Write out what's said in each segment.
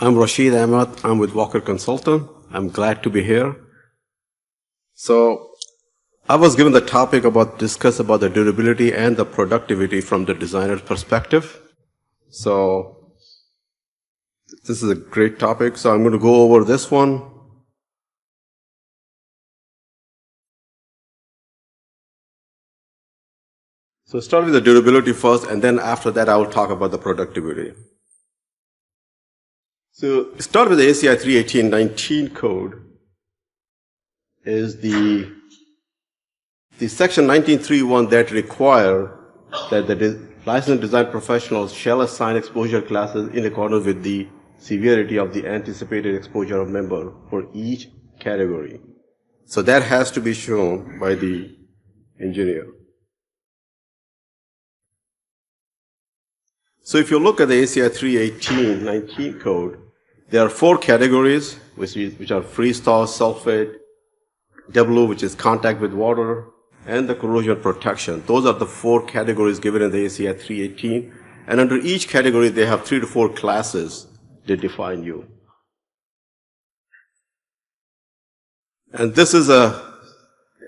I'm Rashid Ahmed. I'm with Walker Consultant. I'm glad to be here. So, I was given the topic discuss about the durability and the productivity from the designer's perspective. So, this is a great topic. So, I'm going to go over this one. So, start with the durability first, and then after that, I will talk about the productivity. So, start with the ACI 31819 code is the section 1931 that require that the licensed design professionals shall assign exposure classes in accordance with the severity of the anticipated exposure of member for each category. So that has to be shown by the engineer. So if you look at the ACI 31819 code, there are 4 categories, which are freeze-thaw, sulfate, W, which is contact with water, and the corrosion protection. Those are the 4 categories given in the ACI 318. And under each category, they have 3 to 4 classes that define you. And this is an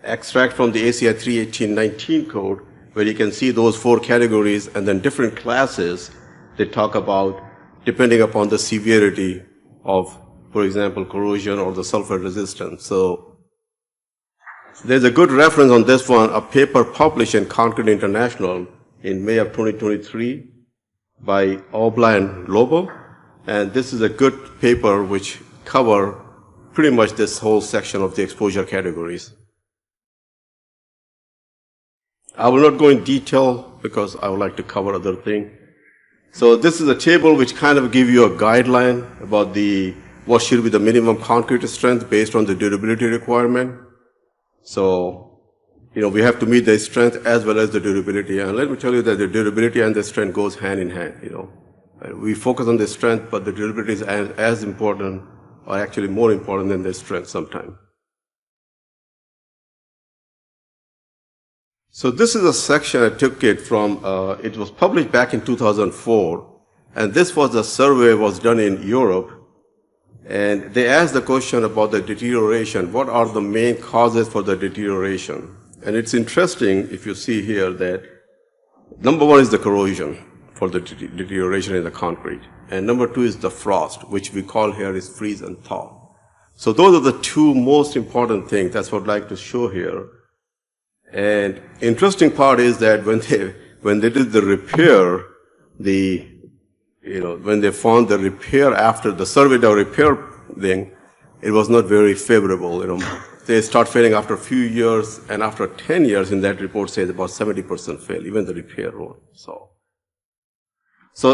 extract from the ACI 31819 code, where you can see those 4 categories and then different classes they talk about depending upon the severity of, for example, corrosion or the sulfur resistance. So there's a good reference on this one, a paper published in Concrete International in May of 2023 by Obla and Lobo. And this is a good paper which cover pretty much this whole section of the exposure categories. I will not go in detail because I would like to cover other things. So this is a table which kind of give you a guideline about what should be the minimum concrete strength based on the durability requirement. So, we have to meet the strength as well as the durability. And let me tell you that the durability and the strength goes hand in hand, We focus on the strength, but the durability is as important, or actually more important than the strength sometimes. So this is a section I took it from, it was published back in 2004, and this was a survey was done in Europe, and they asked the question about the deterioration. What are the main causes for the deterioration? And it's interesting, if you see here, that number 1 is the corrosion for the deterioration in the concrete, and number 2 is the frost, which we call here is freeze and thaw. So those are the 2 most important things. That's what I'd like to show here. And interesting part is that when they did the repair, when they found the repair after the survey, the repair thing, it was not very favorable. They start failing after a few years, and after 10 years, in that report says about 70% fail, even the repair road. So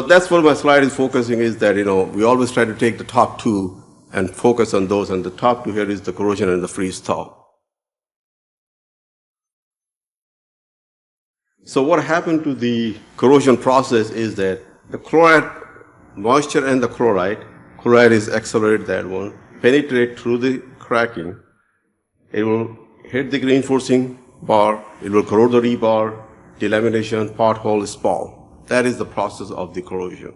that's what my slide is focusing is that we always try to take the top 2 and focus on those, and the top 2 here is the corrosion and the freeze thaw. So what happened to the corrosion process is that the chloride, moisture and the chloride is accelerate that one, penetrate through the cracking. It will hit the reinforcing bar, it will corrode the rebar, delamination, pothole, spall. That is the process of the corrosion.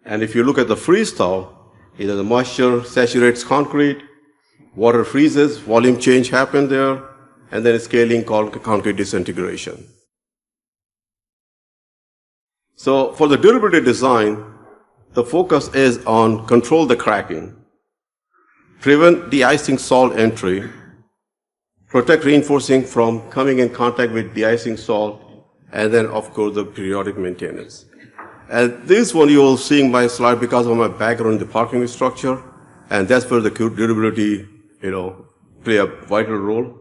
And if you look at the freeze thaw, either the moisture saturates concrete, water freezes, volume change happen there, and then scaling called concrete disintegration. So for the durability design, the focus is on control the cracking, prevent de-icing salt entry, protect reinforcing from coming in contact with de-icing salt, and then of course the periodic maintenance. And this one you will see in my slide because of my background in the parking structure, and that's where the durability, play a vital role.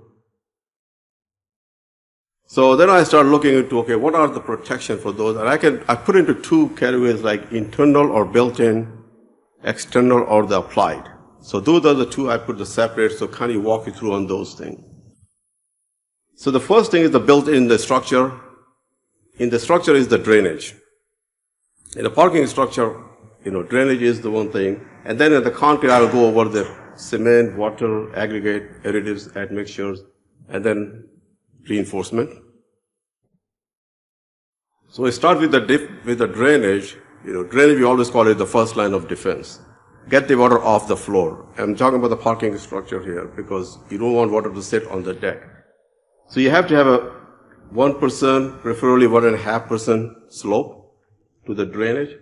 So then I start looking into, okay, what are the protection for those? And I put into 2 categories like internal or built-in, external or the applied. So those are the 2 I put the separate, so kind of walk you through on those things. So the first thing is the built-in in the structure. In the structure is the drainage. In the parking structure, drainage is the one thing. And then in the concrete, I'll go over the cement, water, aggregate, additives, admixtures, and then reinforcement. So we start with the drainage, Drainage, we always call it the first line of defense. Get the water off the floor. I'm talking about the parking structure here because you don't want water to sit on the deck. So you have to have a 1%, preferably 1.5% slope to the drainage.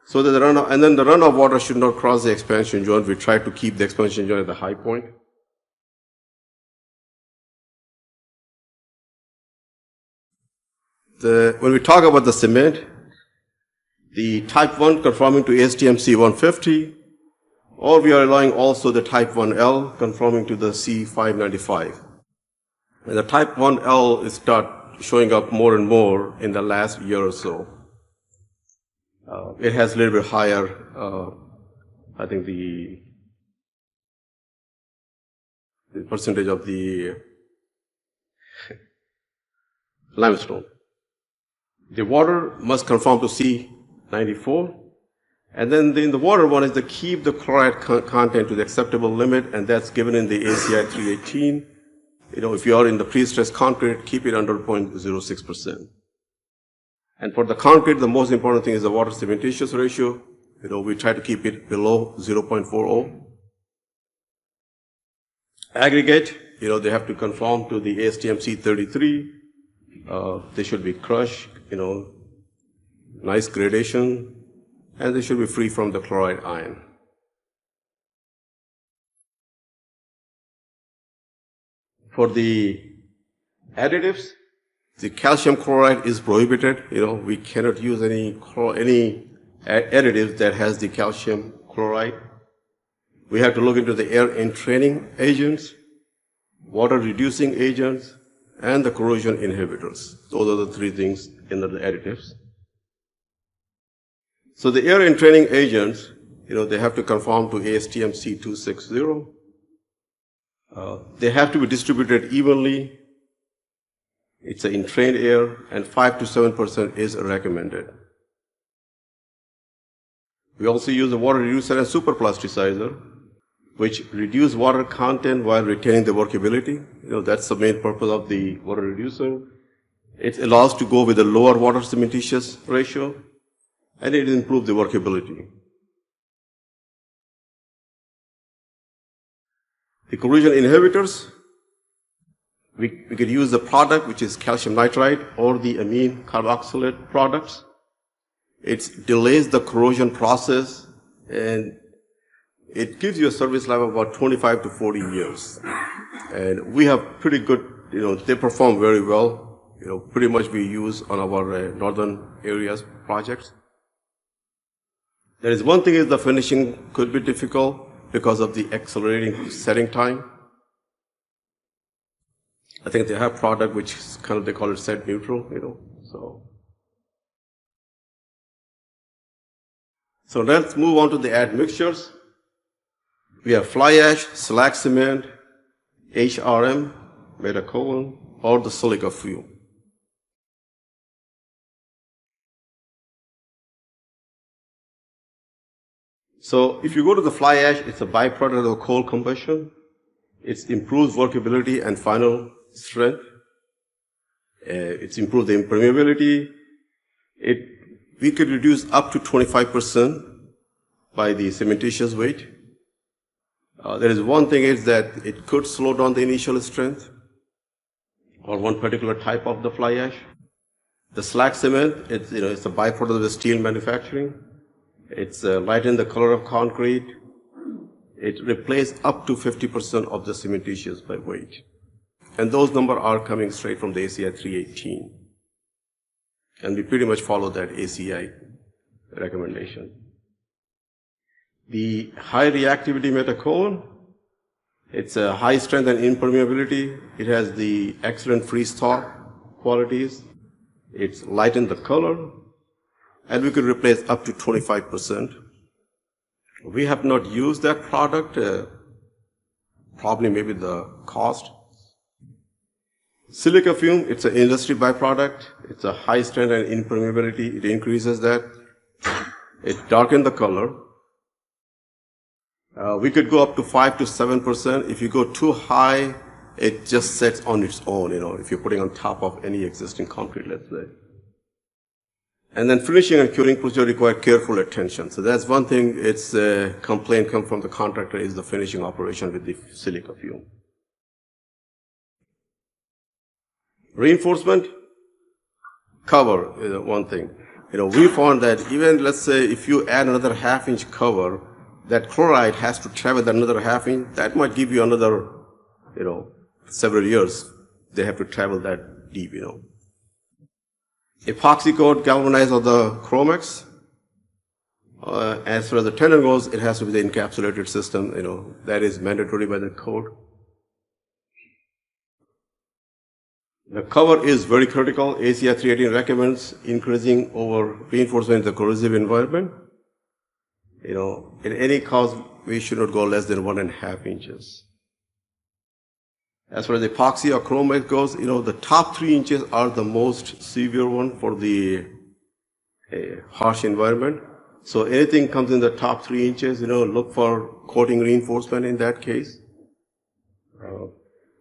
So that the runoff, and then the runoff water should not cross the expansion joint. We try to keep the expansion joint at the high point. When we talk about the cement, the type 1 conforming to ASTM C150, or we are allowing also the type 1L conforming to the C595. And the type 1L is start showing up more and more in the last year or so. It has a little bit higher, I think the percentage of the limestone. The water must conform to C94. And then in the water one is to keep the chloride content to the acceptable limit, and that's given in the ACI 318. If you are in the pre-stressed concrete, keep it under 0.06%. And for the concrete, the most important thing is the water cementitious ratio. We try to keep it below 0.40. Aggregate, they have to conform to the ASTM C33. They should be crushed, nice gradation, and they should be free from the chloride ion. For the additives, the calcium chloride is prohibited. We cannot use any additive that has the calcium chloride. We have to look into the air entraining agents, water reducing agents, and the corrosion inhibitors. Those are the three things in the additives. So the air entraining agents, they have to conform to ASTM C260. They have to be distributed evenly. It's an entrained air, and 5 to 7% is recommended. We also use the water reducer and superplasticizer, which reduce water content while retaining the workability. That's the main purpose of the water reducer. It allows to go with a lower water cementitious ratio, and it improves the workability. The corrosion inhibitors, we could use the product which is calcium nitride or the amine carboxylate products. It delays the corrosion process, and it gives you a service life of about 25 to 40 years. And we have pretty good, they perform very well. Pretty much we use on our northern areas projects. There is one thing is the finishing could be difficult because of the accelerating setting time. I think they have product which is they call it set neutral, So let's move on to the admixtures. We have fly ash, slag cement, HRM, methacholine, or the silica fuel. So if you go to the fly ash, it's a byproduct of coal combustion. It improves workability and final strength. It's improved the impermeability. We could reduce up to 25% by the cementitious weight. There is one thing is that it could slow down the initial strength or one particular type of the fly ash. The slag cement, it's a byproduct of the steel manufacturing. It's lighten the color of concrete. It replaces up to 50% of the cementitious by weight. And those numbers are coming straight from the ACI 318. And we pretty much follow that ACI recommendation. The high reactivity methacholine, it's a high strength and impermeability. It has the excellent freeze-thaw qualities. It's lightened the color. And we could replace up to 25%. We have not used that product, probably maybe the cost. Silica fume, it's an industry byproduct. It's a high strength and impermeability. It increases that. It darkens the color. We could go up to 5 to 7%. If you go too high, it just sets on its own, if you're putting on top of any existing concrete, let's say. And then finishing and curing procedure require careful attention. So that's one thing, it's a complaint come from the contractor is the finishing operation with the silica fume. Reinforcement, cover is one thing. We found that even, let's say, if you add another half-inch cover, that chloride has to travel another half-inch. That might give you another, several years. They have to travel that deep, Epoxy coat galvanized on the Chromex. As far as the tendon goes, it has to be the encapsulated system, that is mandatory by the code. The cover is very critical. ACI 318 recommends increasing over reinforcement in the corrosive environment. In any cause, we should not go less than 1.5 inches. As far as epoxy or Chromex goes, the top 3 inches are the most severe one for the harsh environment. So anything comes in the top 3 inches, look for coating reinforcement in that case.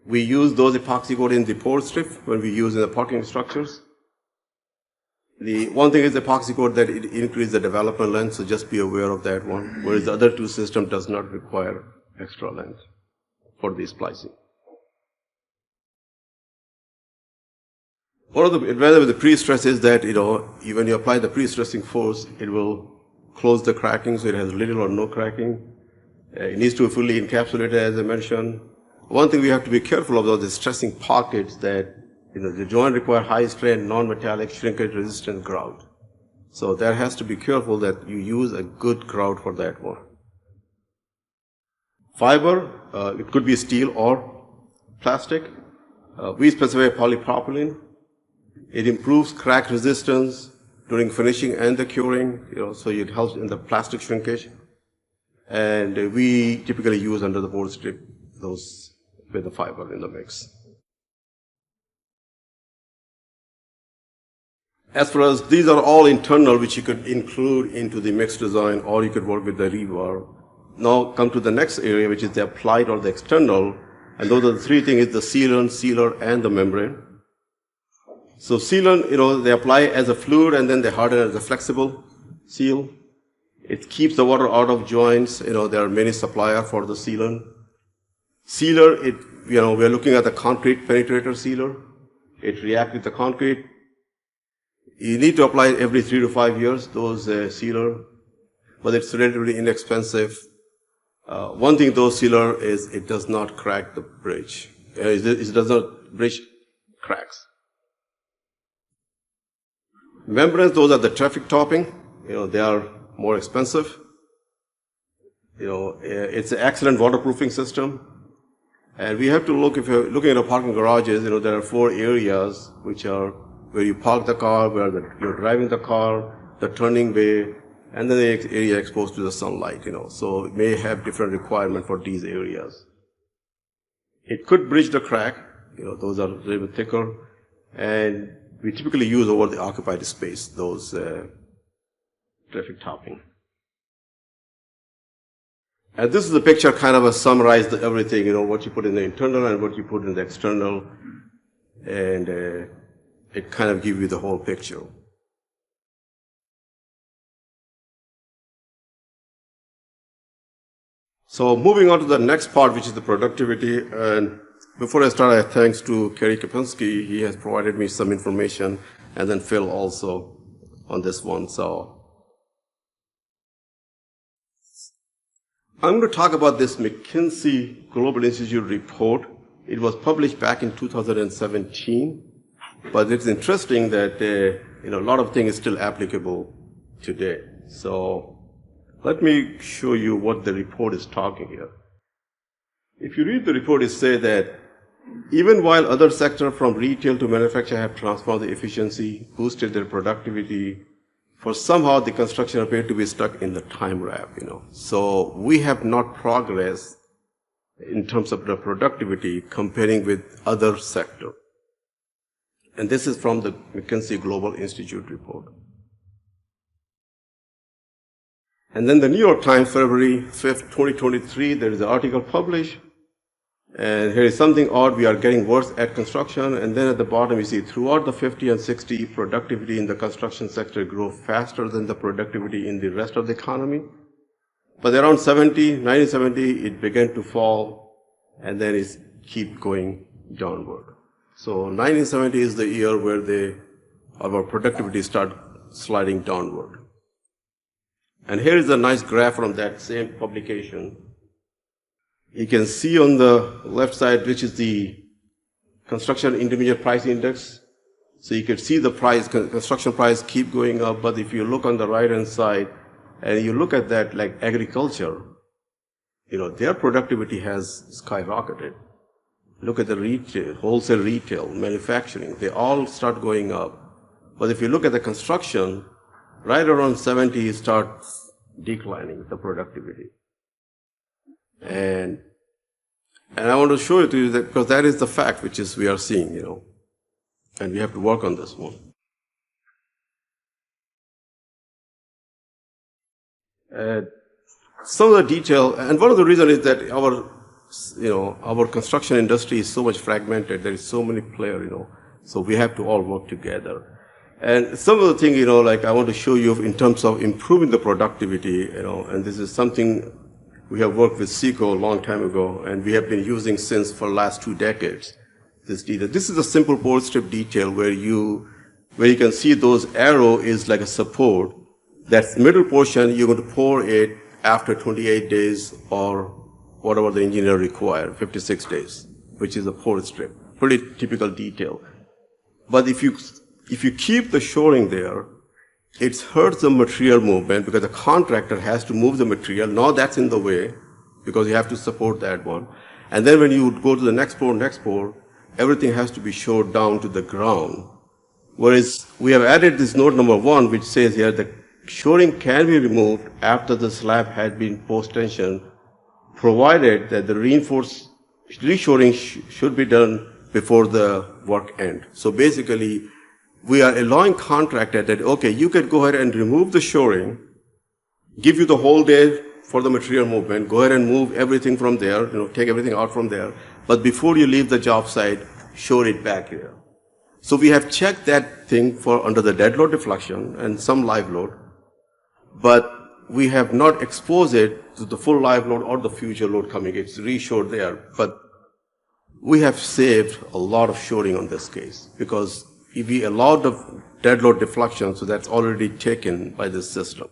We use those epoxy coat in the port strip when we use in the parking structures. The one thing is epoxy coat that it increases the development length, so just be aware of that one, whereas the other two systems does not require extra length for the splicing. One of the advantages with the pre-stress is that, when you apply the pre-stressing force, it will close the cracking, so it has little or no cracking. It needs to be fully encapsulated, as I mentioned. One thing we have to be careful of, though, is stressing pockets that, the joint require high strain, non-metallic, shrinkage resistant grout. So there has to be careful that you use a good grout for that one. Fiber, it could be steel or plastic. We specify polypropylene. It improves crack resistance during finishing and the curing, so it helps in the plastic shrinkage. And we typically use under the board strip those with the fiber in the mix. As far as these are all internal, which you could include into the mix design, or you could work with the rebar. Now come to the next area, which is the applied or the external. And those are the three things, is the sealant, sealer, and the membrane. So sealant, they apply as a fluid and then they harden as a flexible seal. It keeps the water out of joints. There are many suppliers for the sealant. Sealer, we are looking at the concrete penetrator sealer. It reacts with the concrete. You need to apply it every 3 to 5 years, those sealer, but it's relatively inexpensive. One thing those sealer is it does not crack the bridge. It does not bridge cracks. Membranes, those are the traffic topping. They are more expensive. It's an excellent waterproofing system. And we have to look, if you're looking at a parking garages, there are 4 areas which are where you park the car, where you're driving the car, the turning way, and then the area exposed to the sunlight, So it may have different requirement for these areas. It could bridge the crack, those are a little bit thicker, and we typically use over the occupied space, those traffic topping. And this is the picture kind of summarized everything, what you put in the internal and what you put in the external, and it kind of gives you the whole picture. So moving on to the next part, which is the productivity, and before I start, I have thanks to Kerry Kapinski. He has provided me some information, and then Phil also on this one. So I'm going to talk about this McKinsey Global Institute report. It was published back in 2017, but it's interesting that a lot of things is still applicable today. So let me show you what the report is talking here. If you read the report, it says that even while other sectors from retail to manufacturing have transformed the efficiency, boosted their productivity, for somehow the construction appeared to be stuck in the time wrap, So we have not progressed in terms of the productivity comparing with other sectors. And this is from the McKinsey Global Institute report. And then the New York Times, February 5th, 2023, there is an article published And here is something odd, we are getting worse at construction, and then at the bottom you see throughout the 50 and 60, productivity in the construction sector grew faster than the productivity in the rest of the economy. But around 1970, it began to fall, and then it keep going downward. So 1970 is the year where our productivity started sliding downward. And here is a nice graph from that same publication. You can see on the left side, which is the construction intermediate price index. So you can see the price, construction price keep going up, but if you look on the right-hand side, and you look at that like agriculture, their productivity has skyrocketed. Look at the retail, wholesale retail, manufacturing, they all start going up. But if you look at the construction, right around 70, it starts declining, the productivity. And I want to show it to you that because that is the fact which is we are seeing, and we have to work on this one. Some of the detail, and one of the reasons is that our construction industry is so much fragmented. There is so many players, so we have to all work together. And some of the things, like I want to show you in terms of improving the productivity, and this is something we have worked with SECO a long time ago, and we have been using since for the last 2 decades. This detail. This is a simple board strip detail where you can see those arrow is like a support. That middle portion, you're going to pour it after 28 days or whatever the engineer require, 56 days, which is a pour strip. Pretty typical detail. But if you keep the shoring there, it hurts the material movement because the contractor has to move the material. Now that's in the way because you have to support that one. And then when you go to the next pour, everything has to be shored down to the ground. Whereas we have added this note number 1, which says here the shoring can be removed after the slab has been post-tensioned, provided that the reshoring should be done before the work ends. So basically, we are allowing contractor that, okay, you can go ahead and remove the shoring, give you the whole day for the material movement, go ahead and move everything from there, take everything out from there, but before you leave the job site, shore it back here. So we have checked that thing for under the dead load deflection and some live load, but we have not exposed it to the full live load or the future load coming. It's reshored there, but we have saved a lot of shoring on this case because if we allow the dead load deflection, so that's already taken by this system.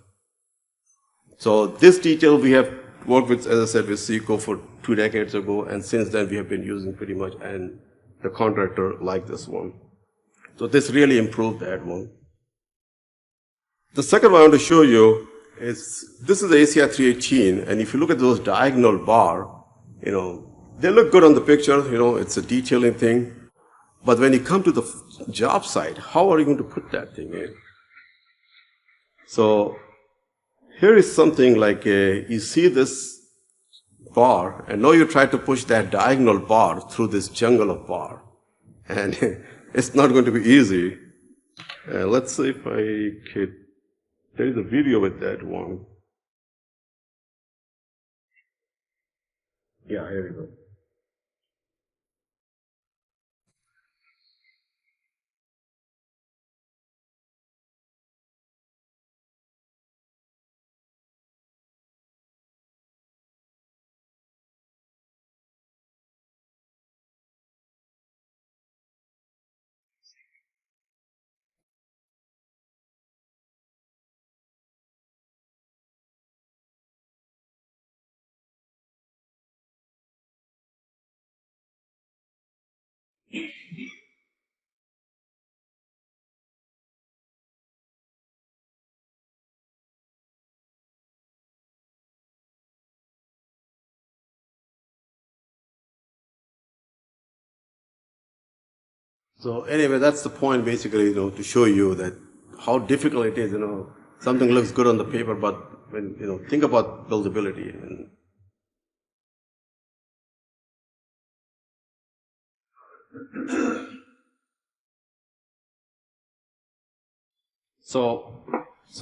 So this detail we have worked with, as I said, with SECO for 2 decades ago, and since then we have been using pretty much, and the contractor liked this one. So this really improved that one. The second one I want to show you is, this is the ACI 318, and if you look at those diagonal bar, they look good on the picture, it's a detailing thing. But when you come to the job site, how are you going to put that thing in? So here is something like you see this bar, and now you try to push that diagonal bar through this jungle of bar. And it's not going to be easy. Let's see if I could, there is a video with that one. Yeah, here we go. So anyway, that's the point basically, to show you that how difficult it is, something looks good on the paper, but when, think about buildability. So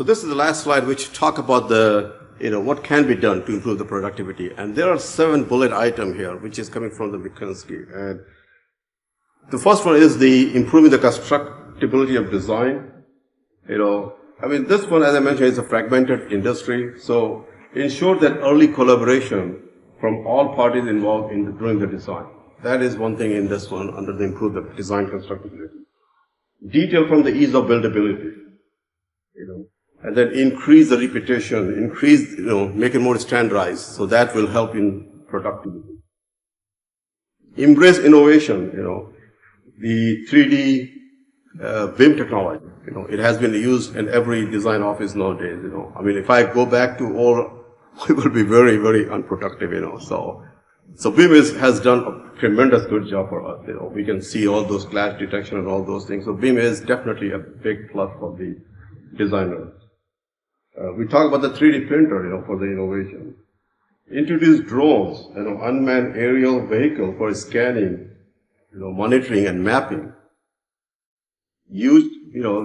this is the last slide which talk about the what can be done to improve the productivity. And there are 7 bullet items here, which is coming from the McKinsey. And the first one is the improving the constructability of design. This one, as I mentioned, is a fragmented industry. So ensure that early collaboration from all parties involved in doing the design. That is one thing in this one under the improve the design constructability. Detail from the ease of buildability. And then increase the repetition, make it more standardized. So that will help in productivity. Embrace innovation, the 3D BIM technology, it has been used in every design office nowadays, if I go back to all, we will be very, very unproductive, So BIM has done a tremendous good job for us, we can see all those clash detection and all those things. So BIM is definitely a big plus for the designers. We talk about the 3D printer, for the innovation. Introduce drones, unmanned aerial vehicle for scanning, monitoring and mapping. Use,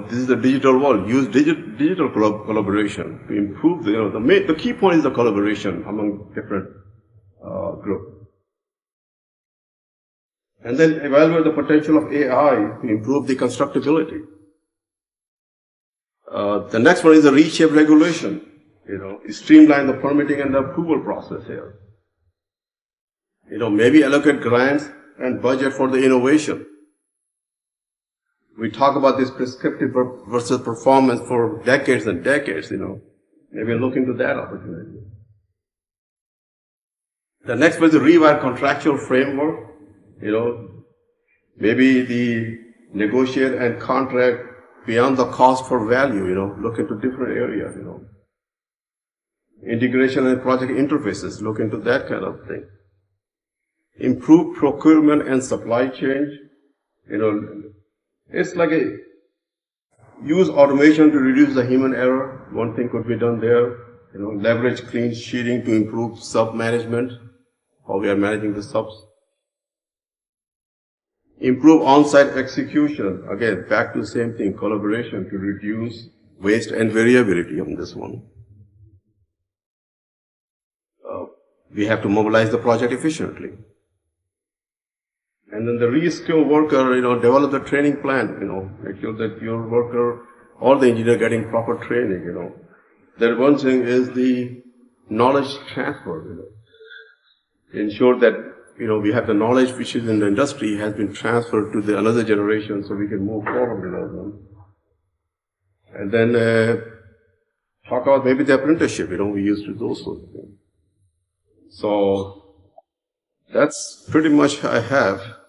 this is the digital world. Use digital collaboration to improve the key point is the collaboration among different groups. And then evaluate the potential of AI to improve the constructability. The next one is the reshape regulation. Streamline the permitting and the approval process here. Maybe allocate grants and budget for the innovation. We talk about this prescriptive versus performance for decades and decades, Maybe look into that opportunity. The next was the rewire contractual framework, Maybe the negotiate and contract beyond the cost for value, look into different areas, Integration and project interfaces, look into that kind of thing. Improve procurement and supply chain, it's like use automation to reduce the human error. One thing could be done there. Leverage clean sheeting to improve sub-management, how we are managing the subs. Improve on-site execution. Again, back to the same thing, collaboration to reduce waste and variability on this one. We have to mobilize the project efficiently. And then the reskill worker, develop the training plan, make sure that your worker or the engineer getting proper training, Then one thing is the knowledge transfer, Ensure that, we have the knowledge which is in the industry has been transferred to the another generation so we can move forward, And then, talk about maybe the apprenticeship, we used to do those sorts of things. So, that's pretty much I have.